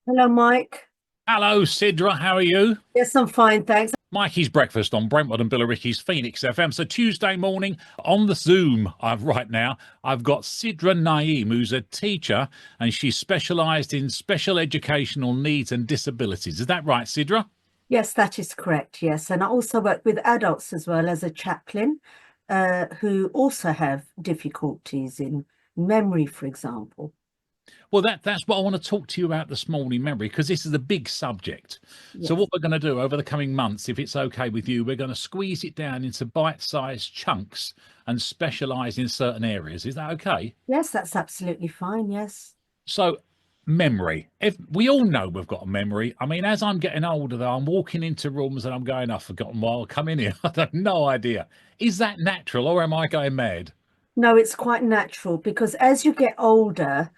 Hello, Mike. Hello, Sidra. How are you? Yes, I'm fine, thanks. Mikey's breakfast on Brentwood and Billericay's Phoenix FM. So Tuesday morning on the Zoom, right now I've got Sidra Naeem, who's a teacher, and she's specialised in special educational needs and disabilities. Is that right, Sidra? Yes, that is correct. Yes. And I also work with adults as well as a chaplain who also have difficulties in memory, for example. Well, that's what I want to talk to you about this morning, memory, because this is a big subject. So Yes. what we're going to do over the coming months, if it's okay with you, we're going to squeeze it down into bite-sized chunks and specialise in certain areas. Is that okay? Yes, that's absolutely fine. Yes. So, memory. If we all know we've got a memory. I mean, as I'm getting older, though, I'm walking into rooms and I'm going, I've forgotten why I come in here. I have no idea. Is that natural or am I going mad? No, it's quite natural because as you get older,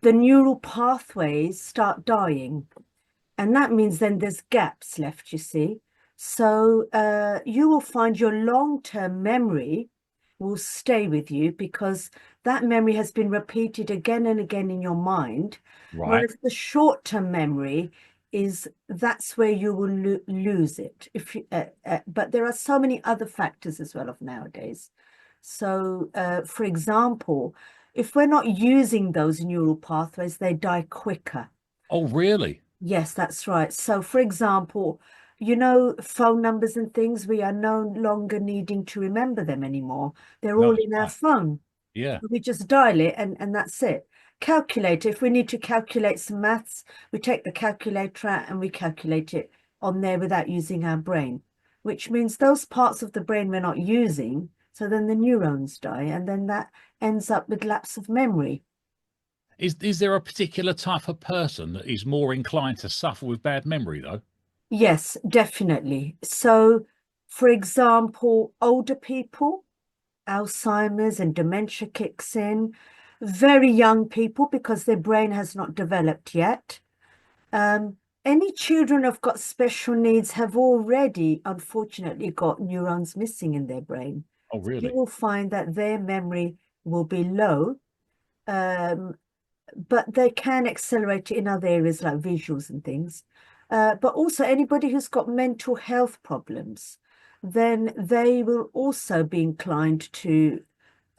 the neural pathways start dying. And that means then there's gaps left, you see. So you will find your long-term memory will stay with you because that memory has been repeated again and again in your mind. Right. Whereas the short-term memory is that's where you will lose it. If you, but there are so many other factors as well of nowadays. So, for example, if we're not using those neural pathways, they die quicker. Oh, really? Yes, that's right. So, for example, phone numbers and things, we are no longer needing to remember them anymore. They're No, all that's in our right. phone. Yeah. We just dial it and that's it. Calculator, if we need to calculate some maths, we take the calculator out and we calculate it on there without using our brain, which means those parts of the brain we're not using. So then the neurons die, and then that ends up with lapse of memory. Is there a particular type of person that is more inclined to suffer with bad memory, though? Yes, definitely. So, for example, older people, Alzheimer's and dementia kicks in. Very young people, because their brain has not developed yet. Um, any children who've got special needs have already, unfortunately, got neurons missing in their brain. Oh, So you really? will find that their memory will be low, um, but they can accelerate in other areas like visuals and things. But also anybody who's got mental health problems, then they will also be inclined to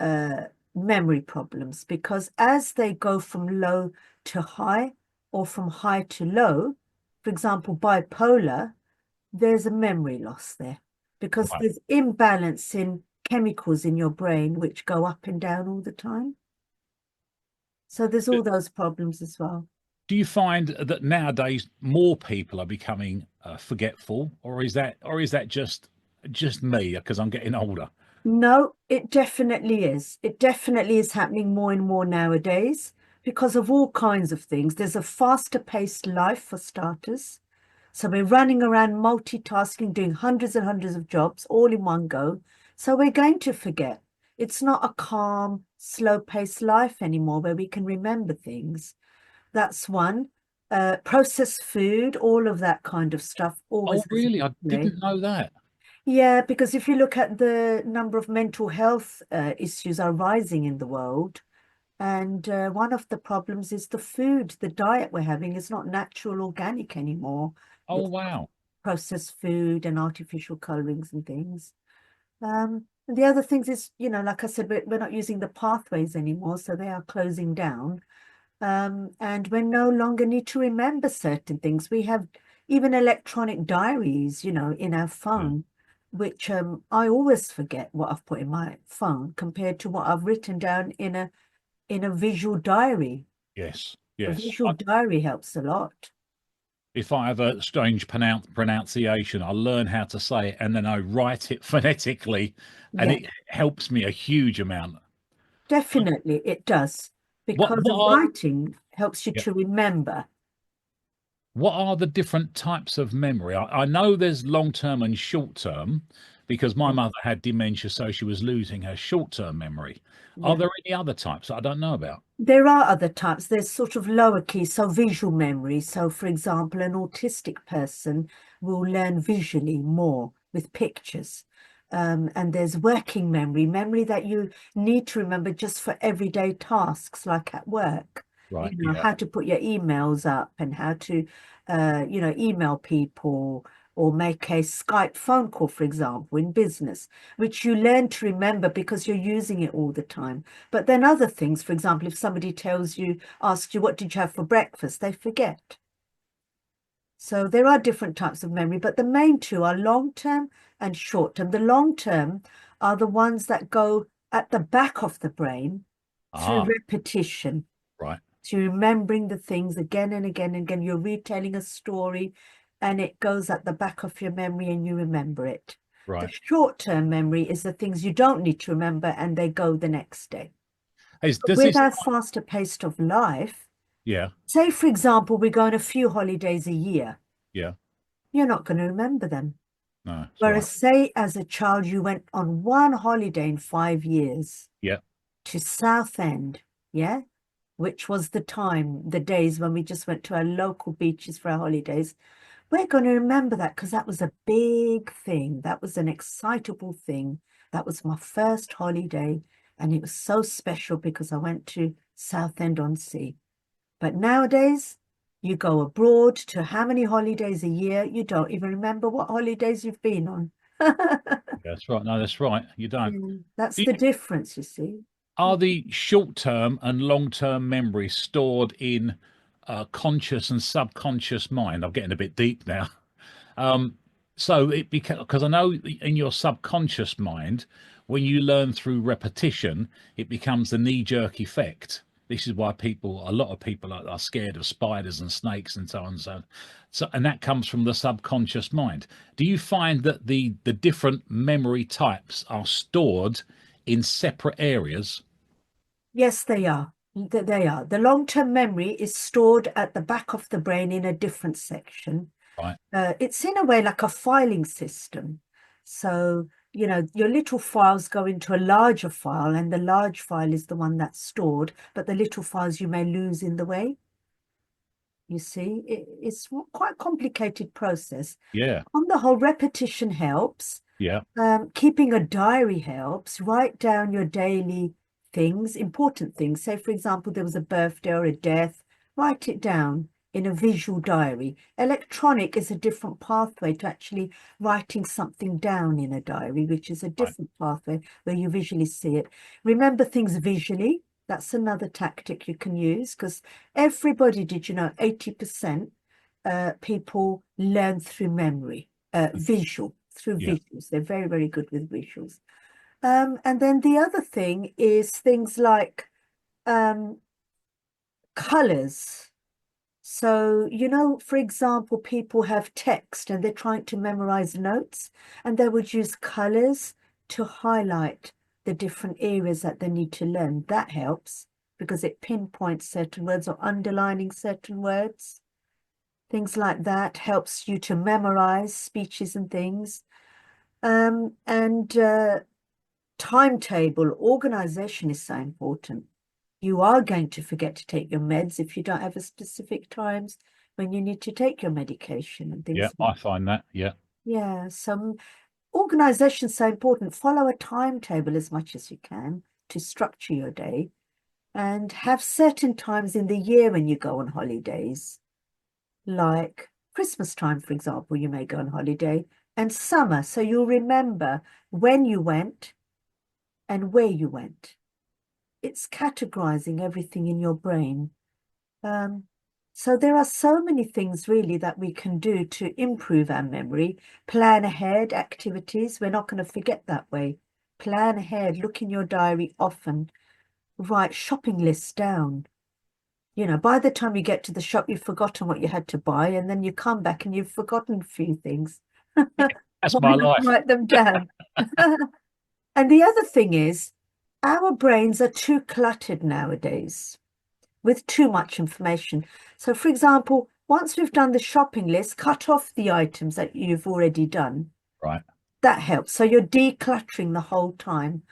uh, memory problems because as they go from low to high or from high to low, for example, bipolar, there's a memory loss there because Right. there's imbalance in chemicals in your brain which go up and down all the time. So there's all those problems as well. Do you find that nowadays more people are becoming forgetful, or is that just me because I'm getting older? No, it definitely is. It definitely is happening more and more nowadays because of all kinds of things. There's a faster paced life for starters. So we're running around multitasking, doing hundreds and hundreds of jobs all in one go. So we're going to forget. It's not a calm, slow paced life anymore where we can remember things. That's one. Processed food, all of that kind of stuff Oh, always has a really? big I play. didn't know that. Yeah, because if you look at the number of mental health issues are rising in the world, and one of the problems is the food, the diet we're having is not natural organic anymore. Oh, It's wow. processed food and artificial colorings and things. And the other things is, like I said, we're not using the pathways anymore, so they are closing down. And we no longer need to remember certain things. We have even electronic diaries, in our Yeah. phone, which I always forget what I've put in my phone compared to what I've written down in a visual diary. Yes. A Yes. visual diary helps a lot. If I have a strange pronunciation, I learn how to say it and then I write it phonetically, and Yeah, it helps me a huge amount. definitely it does What because what are writing helps you yeah, to remember. what are the different types of memory? I know there's long term and short term because my Yeah, mother had dementia, so she was losing her short term memory. Are yeah. there any other types that I don't know about? There are other types. There's sort of lower key, so visual memory. So, for example, an autistic person will learn visually more with pictures. And there's working memory, memory that you need to remember just for everyday tasks, like at work. Right. Yeah. how to put your emails up and how to, email people or make a Skype phone call, for example, in business, which you learn to remember because you're using it all the time. But then other things, for example, if somebody asks you, what did you have for breakfast? They forget. So there are different types of memory, but the main two are long-term and short-term. The long-term are the ones that go at the back of the brain through Ah, repetition. right. So you're remembering the things again and again and again. You're retelling a story and it goes at the back of your memory and you remember it. The Right. short-term memory is the things you don't need to remember and they go the next day. Does With this? our faster pace of life, Yeah. say, for example, we go on a few holidays a year, Yeah. you're not going to remember them. No, it's right. Whereas, say, as a child, you went on one holiday in 5 years Yeah. to Southend, yeah, which was the days when we just went to our local beaches for our holidays. We're going to remember that because that was a big thing. That was an excitable thing. That was my first holiday, and it was so special because I went to Southend-on-Sea. But nowadays, you go abroad to how many holidays a year? You don't even remember what holidays you've been on. That's right. No, that's right. You don't. Yeah, that's Do the difference, you see. Are the short-term and long-term memories stored in conscious and subconscious mind? I'm getting a bit deep now. Um, so it because I know in your subconscious mind, when you learn through repetition, it becomes a knee-jerk effect. This is why a lot of people are scared of spiders and snakes and so on and so on. So, and that comes from the subconscious mind. Do you find that the different memory types are stored in separate areas? Yes, they are. They are. The long-term memory is stored at the back of the brain in a different section. Right. It's in a way like a filing system. So, your little files go into a larger file, and the large file is the one that's stored, but the little files you may lose in the way. You see, it's quite a complicated process. Yeah. On the whole, repetition helps. Yeah. Keeping a diary helps. Write down your daily things, important things. Say, for example, there was a birthday or a death. Write it down in a visual diary. Electronic is a different pathway to actually writing something down in a diary, which is a Right. different pathway where you visually see it. Remember things visually. That's another tactic you can use because everybody, did you know, 80% people learn through memory, through Yeah. visuals. They're very, very good with visuals. And then the other thing is things like colors. So, for example, people have text and they're trying to memorize notes, and they would use colors to highlight the different areas that they need to learn. That helps because it pinpoints certain words or underlining certain words. Things like that helps you to memorize speeches and things. And timetable, organization is so important. You are going to forget to take your meds if you don't have a specific times when you need to take your medication and Yeah. things. I find that. Yeah. Yeah, some organization is so important. Follow a timetable as much as you can to structure your day and have certain times in the year when you go on holidays. Like Christmas time, for example, you may go on holiday, and summer, so you'll remember when you went and where you went. It's categorizing everything in your brain. So there are so many things really that we can do to improve our memory. Plan ahead activities. We're not going to forget that way. Plan ahead, look in your diary often, write shopping lists down. By the time you get to the shop, you've forgotten what you had to buy, and then you come back and you've forgotten a few things. That's Why my not life. write them down? And the other thing is, our brains are too cluttered nowadays with too much information. So, for example, once we've done the shopping list, cut off the items that you've already done. Right. That helps. So you're decluttering the whole time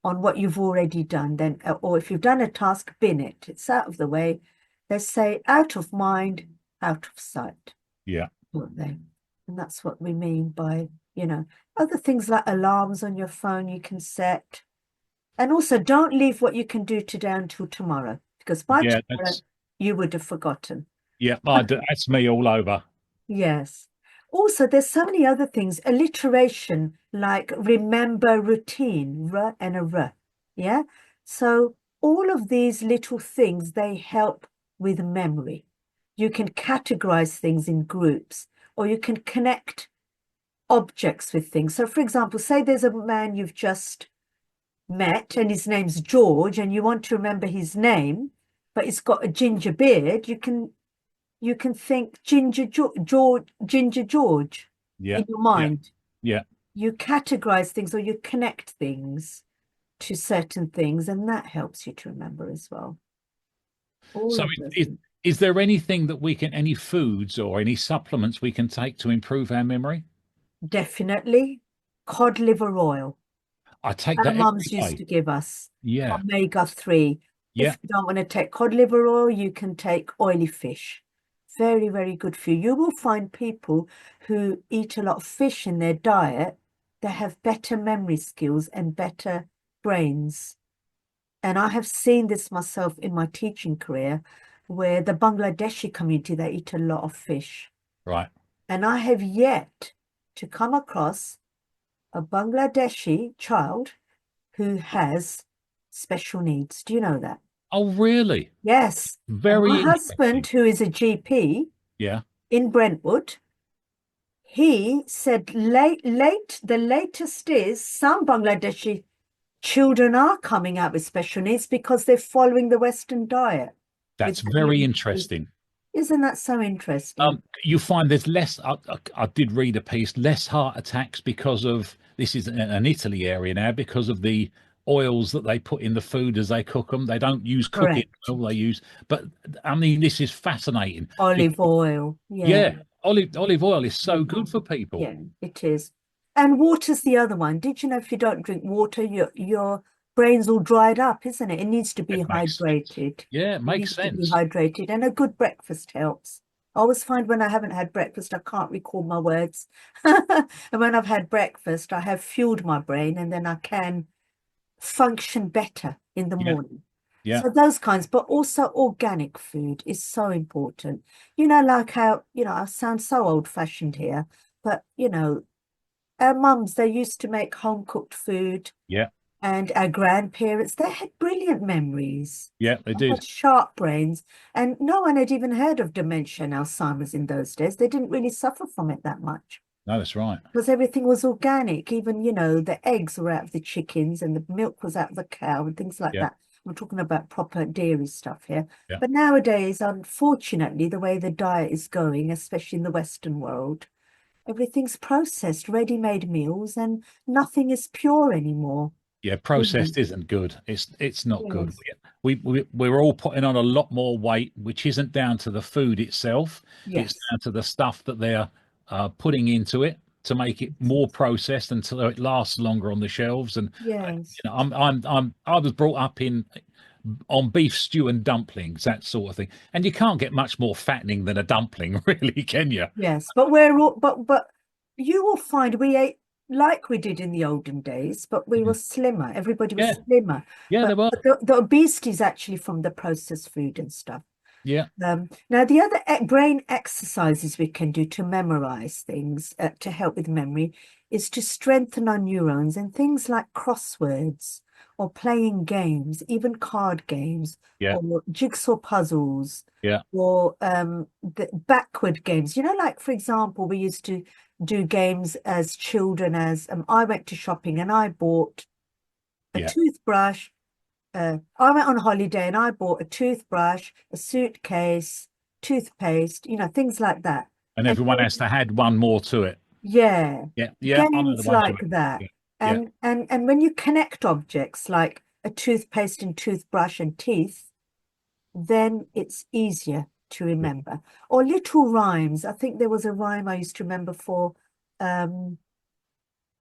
on what you've already done. Then, or if you've done a task, bin it. It's out of the way. They say out of mind, out of sight, Yeah. don't they? And that's what we mean by, other things like alarms on your phone you can set. And also don't leave what you can do today until tomorrow, because by Yeah. tomorrow you would have forgotten. Yeah, that's me all over. Yes. Also, there's so many other things. Alliteration, like remember routine, r and a r. Yeah. So all of these little things, they help with memory. You can categorize things in groups, or you can connect objects with things. So, for example, say there's a man you've just met and his name's George, and you want to remember his name, but he's got a ginger beard, you can think Ginger George Yeah, in your yeah, mind. yeah. You categorize things or you connect things to certain things, and that helps you to remember as well. All So, of those is, things. is there anything that we can, any foods or any supplements we can take to improve our memory? Definitely cod liver oil. I take Our that mums every used day. to give us Yeah, omega-3. yeah, If you don't want to take cod liver oil, you can take oily fish. Very, very good for you. You will find people who eat a lot of fish in their diet, they have better memory skills and better brains. And I have seen this myself in my teaching career, where the Bangladeshi community, they eat a lot of fish. right. And I have yet to come across a Bangladeshi child who has special needs. Do you know that? Oh, really? Yes. And my Very husband, interesting. who is a GP Yeah, in Brentwood, he said the latest is some Bangladeshi children are coming out with special needs because they're following the Western diet that's without very eating fish. interesting. Isn't that so interesting? You find there's less. I did read a piece, less heart attacks because of this is an Italy area now because of the oils that they put in the food as they cook them. They don't use cooking Correct. oil; they use. But I mean, this is fascinating. Olive oil. Yeah. Yeah, olive oil is so Mm. good for people. Yeah, it is. And water's the other one. Did you know if you don't drink water, your brain's all dried up, isn't it? It needs to be It makes sense. hydrated. Yeah, it It makes needs to be sense. hydrated. And a good breakfast helps. I always find when I haven't had breakfast, I can't recall my words. And when I've had breakfast, I have fueled my brain and then I can function better in the Yeah, morning. yeah, So those kinds, but also organic food is so important. Like how, I sound so old-fashioned here, but our mums, they used to make home-cooked food, yeah, and our grandparents, they had brilliant memories. yeah. They They had did. sharp brains, and no one had even heard of dementia and Alzheimer's in those days. They didn't really suffer from it that much No, that's right. because everything was organic. Even, the eggs were out of the chickens and the milk was out of the cow and things like Yeah, that. I'm talking about proper dairy stuff here. yeah. But nowadays, unfortunately, the way the diet is going, especially in the Western world, everything's processed, ready-made meals, and nothing is pure anymore. Yeah, Mhm. processed isn't good. It's not good. Yes, We're all putting on a lot more weight, which isn't down to the food itself. It's yes, down to the stuff that they're putting into it to make it more processed until it lasts longer on the shelves. And yes, I was brought up in on beef stew and dumplings, that sort of thing. And you can't get much more fattening than a dumpling, really, can you? yes. But we're all, but you will find we ate like we did in the olden days, but we were Mm. slimmer. Everybody was Yeah, slimmer. yeah, they But, were. but the obesity is actually from the processed food and stuff. Yeah, Now, the other brain exercises we can do to memorize things to help with memory is to strengthen our neurons and things like crosswords or playing games, even card games yeah, or jigsaw puzzles yeah, or the backward games. Like, for example, we used to do games as children as I went to shopping and I bought a yeah. toothbrush. I went on holiday and I bought a toothbrush, a suitcase, toothpaste, things like that. And And everyone has to add one more to it. yeah, Yeah, yeah, I know the games ones you like mean. that. Yeah, yeah, And when you connect objects like a toothpaste and toothbrush and teeth, then it's easier to yeah. remember. Or little rhymes. I think there was a rhyme I used to remember for um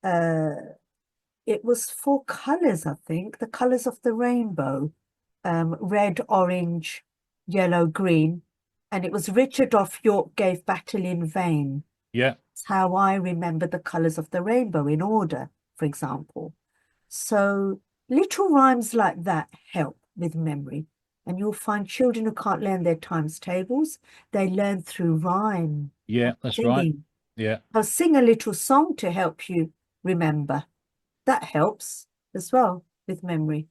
uh it was for colors, I think, the colors of the rainbow. Red, orange, yellow, green. And it was Richard of York gave battle in vain. Yeah. It's how I remember the colors of the rainbow in order, for example. So little rhymes like that help with memory. And you'll find children who can't learn their times tables, they learn through rhyme, Yeah, that's right. singing. Yeah. I'll sing a little song to help you remember. That helps as well with memory.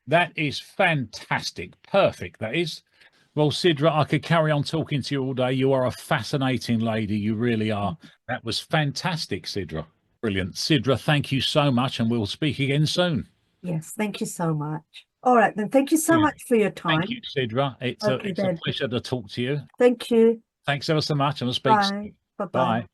That is fantastic. Perfect. That is. Well, Sidra, I could carry on talking to you all day. You are a fascinating lady. You really are. That was fantastic, Sidra. Brilliant. Sidra, thank you so much, and we'll speak again soon. Yes, thank you so much. All right, then. Thank you so Brilliant. much for your Thank you, time. Sidra. It's Okay, a then. pleasure to talk to you. Thank you. Thanks ever so much, and we'll speak Bye. soon. Bye-bye. Bye.